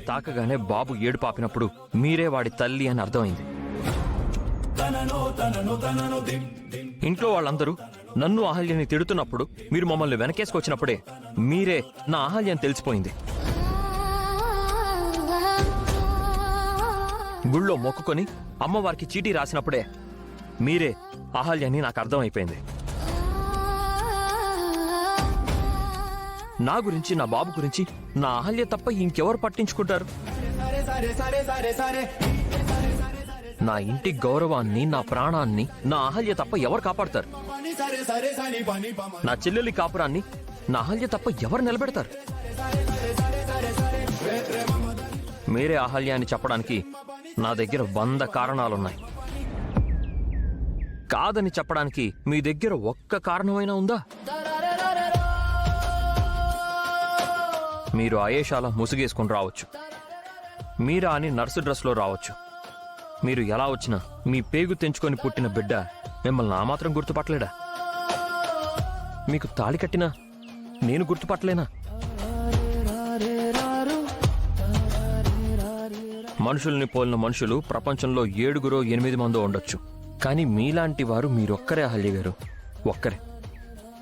మిమ్మల్ని తాకగానే బాబు ఏడు పాపినప్పుడు మీరే వాడి తల్లి అని అర్థమైంది. ఇంట్లో వాళ్ళందరూ నన్ను అహల్యని తిడుతున్నప్పుడు మీరు మమ్మల్ని వెనకేసుకొచ్చినప్పుడే మీరే నా అహల్యని తెలిసిపోయింది. గుళ్ళో మొక్కుకొని అమ్మవారికి చీటీ రాసినప్పుడే మీరే అహల్యని నాకు అర్థమైపోయింది. నా గురించి, నా బాబు గురించి నా అహల్య తప్ప ఇంకెవరు పట్టించుకుంటారు? నా ఇంటి గౌరవాన్ని, నా ప్రాణాన్ని నా అహల్య తప్ప ఎవరు కాపాడతారు? నా చెల్లెలి కాపురాన్ని నా అహల్య తప్ప ఎవరు నిలబెడతారు? మీరే అహల్య అని చెప్పడానికి నా దగ్గర 100 కారణాలున్నాయి. కాదని చెప్పడానికి మీ దగ్గర ఒక్క కారణమైనా ఉందా? మీరు అయేషాల ముసుగేసుకుని రావచ్చు, మీరా అని నర్సు డ్రెస్లో రావచ్చు. మీరు ఎలా వచ్చినా మీ పేగు తెంచుకొని పుట్టిన బిడ్డ మిమ్మల్ని ఆ మాత్రం గుర్తుపట్టలేడా? మీకు తాళి కట్టినా నేను గుర్తుపట్టలేనా? మనుషుల్ని పోలిన మనుషులు ప్రపంచంలో 7 8 మందో ఉండొచ్చు. కానీ మీలాంటి వారు మీరొక్కరే అహల్య గారు, ఒక్కరే.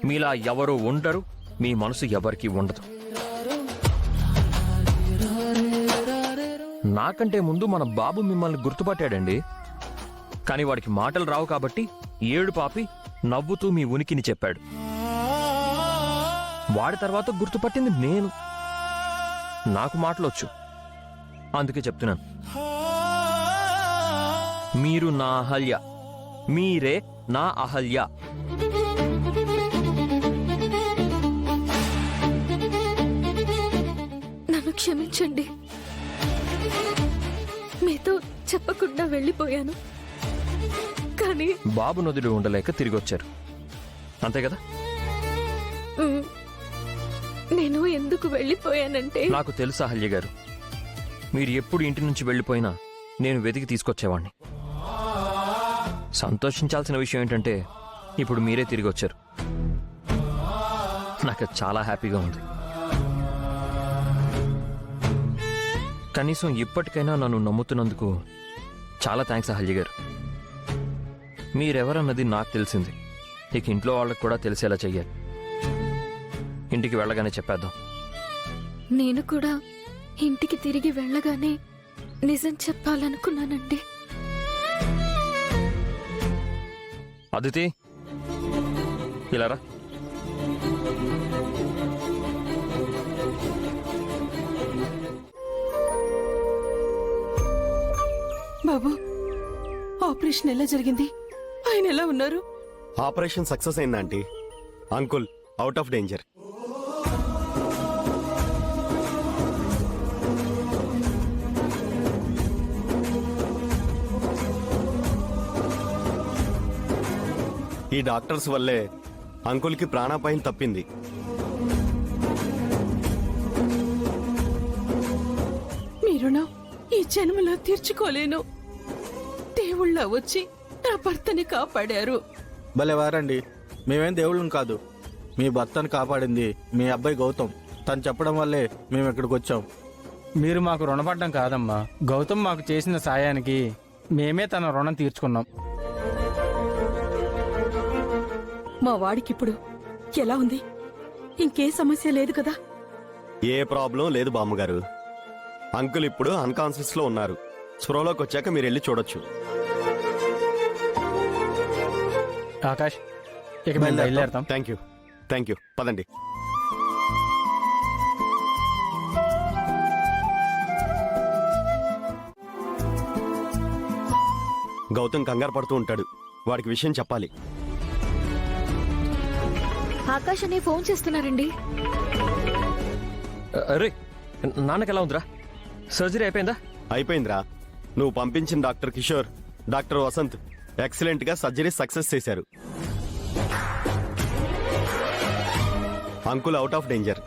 మీలా ఎవరూ ఉండరు, మీ మనసు ఎవరికీ ఉండదు. నాకంటే ముందు మన బాబు మిమ్మల్ని గుర్తుపట్టాడండి. కానీ వాడికి మాటలు రావు కాబట్టి ఏడు పాపి నవ్వుతూ మీ ఉనికిని చెప్పాడు. వాడి తర్వాత గుర్తుపట్టింది నేను. నాకు మాటలొచ్చు, అందుకే చెప్తున్నాను. మీరు నా అహల్య, మీరే నా అహల్య. నన్ను క్షమించండి, మీతో చెప్పకుండా వెళ్ళిపోయాను. కానీ బాబు నదుడు ఉండలేక తిరిగి వచ్చారు, అంతే కదా? నేను ఎందుకు వెళ్ళిపోయానంటే, నాకు తెలుసా అహల్య గారు, మీరు ఎప్పుడు ఇంటి నుంచి వెళ్ళిపోయినా నేను వెతికి తీసుకొచ్చేవాణ్ణి. సంతోషించాల్సిన విషయం ఏంటంటే ఇప్పుడు మీరే తిరిగి వచ్చారు. నాకు చాలా హ్యాపీగా ఉంది. కనీసం ఇప్పటికైనా నన్ను నమ్ముతున్నందుకు చాలా థ్యాంక్స్ అహల్య గారు. మీరెవరన్నది నాకు తెలిసింది, ఇక ఇంట్లో వాళ్ళకు కూడా తెలిసేలా చెయ్యాలి. ఇంటికి వెళ్ళగానే చెప్పేద్దాం. నేను కూడా ఇంటికి తిరిగి వెళ్ళగానే నిజం చెప్పాలనుకున్నానండి. అదితి, ఇలా రా. బాబు, ఆపరేషన్ ఎలా జరిగింది? ఆయన ఎలా ఉన్నారు? ఆపరేషన్ సక్సెస్ అయిందా aunty? Uncle out of danger. ఈ డాక్టర్స్ వల్లే అంకుల్కి ప్రాణాపాయం తప్పింది. మీ రుణం ఈ జన్మలో తీర్చుకోలేను. దేవుళ్ళ వచ్చి నా భర్తని కాపాడారు. భలే వారండి, మేమేం దేవుళ్ళం కాదు. మీ భర్తను కాపాడింది మీ అబ్బాయి గౌతమ్. తను చెప్పడం వల్లే మేము ఇక్కడికి వచ్చాం. మీరు మాకు రుణపడ్డం కాదమ్మా, గౌతమ్ మాకు చేసిన సాయానికి మేమే తన రుణం తీర్చుకున్నాం. మా వాడికిప్పుడు ఎలా ఉంది? ఇంకే సమస్య లేదు కదా? ఏ ప్రాబ్లం లేదు బామ్మగారు. అంకుల్ ఇప్పుడు అన్కాన్షియస్ లో ఉన్నారు. స్పృహలోకి వచ్చాక మీరు వెళ్ళి చూడొచ్చు. ఆకాష్, ఇక మేము బయలుదేరతాం. థ్యాంక్ యూ, పదండి. గౌతమ్ కంగారు పడుతూ ఉంటాడు, వాడికి విషయం చెప్పాలి. ఆకాష్ అని ఫోన్ చేస్తున్నారండి. అరే, నాన్నకెలా ఉందిరా? సర్జరీ అయిపోయిందా? అయిపోయిందిరా. నువ్వు పంపించిన doctor Kishore, doctor Vasant excellent గా సర్జరీ సక్సెస్ చేశారు. Uncle out of danger.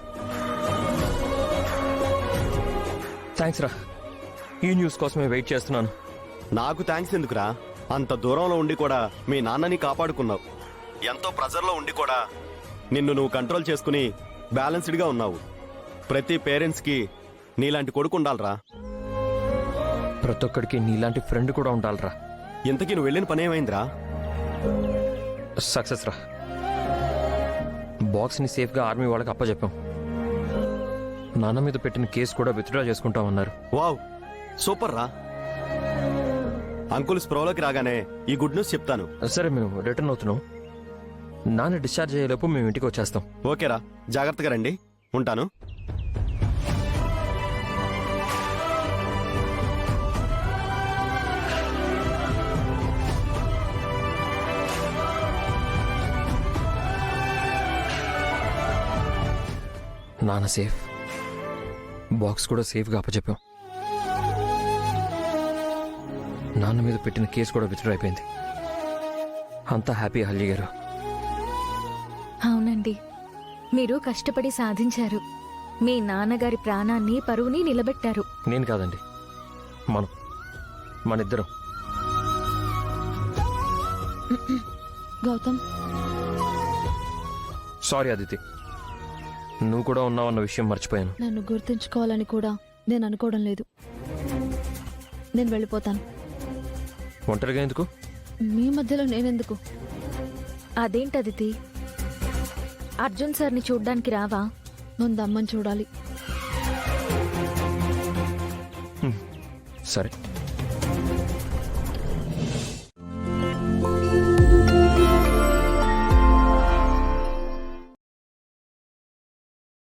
Thanks రా, ఈ న్యూస్ కోసమే వెయిట్ చేస్తున్నాను. నాకు థ్యాంక్స్ ఎందుకురా? అంత దూరంలో ఉండి కూడా మీ నాన్నని కాపాడుకున్నావు. ఎంతో ప్రెజర్లో ఉండి కూడా నిన్ను నువ్వు కంట్రోల్ చేసుకుని బ్యాలెన్స్డ్గా ఉన్నావు. ప్రతి పేరెంట్స్కి నీలాంటి కొడుకు ఉండాలరా. ప్రతి ఒక్కడికి నీలాంటి ఫ్రెండ్ కూడా ఉండాలిరా. ఇంతకీ నువ్వు వెళ్ళిన పని ఏమైందిరా? సక్సెస్ రా. బాక్స్ని సేఫ్గా ఆర్మీ వాళ్ళకి అప్పచెప్పాం. నాన్న మీద పెట్టిన కేసు కూడా విత్డ్రా చేసుకుంటామన్నారు. వావ్, సూపర్ రా. అంకుల్ స్ప్రోలోకి రాగానే ఈ గుడ్ న్యూస్ చెప్తాను. సరే, మేము రిటర్న్ అవుతున్నాం. నాన్న డిశ్చార్జ్ అయ్యేలోపు మేము ఇంటికి వచ్చేస్తాం. ఓకేరా, జాగ్రత్తగా రండి. ఉంటాను. నాన్న సేఫ్, బాక్స్ కూడా సేఫ్గా అప్పచెప్పాం. నాన్న మీద పెట్టిన కేసు కూడా విత్డ్రా అయిపోయింది. అంతా హ్యాపీ హల్లి గారు. అవునండి, మీరు కష్టపడి సాధించారు. మీ నాన్నగారి ప్రాణాన్ని పరువుని నిలబెట్టారు. నేను కాదండి, మనిద్దరం. గౌతమ్, సారీ అదితి, నువ్వు కూడా ఉన్నావన్న విషయం మర్చిపోయాను. నన్ను గుర్తుంచుకోవాలని కూడా నేను అనుకోవడం లేదు. నేను వెళ్ళిపోతాను. ఒంటరిగా ఎందుకు? మీ మధ్యలో నేనెందుకు? అదేంటదితి, అర్జున్ సార్ని చూడ్డానికి రావా? ముందు అమ్మని చూడాలి. సరే.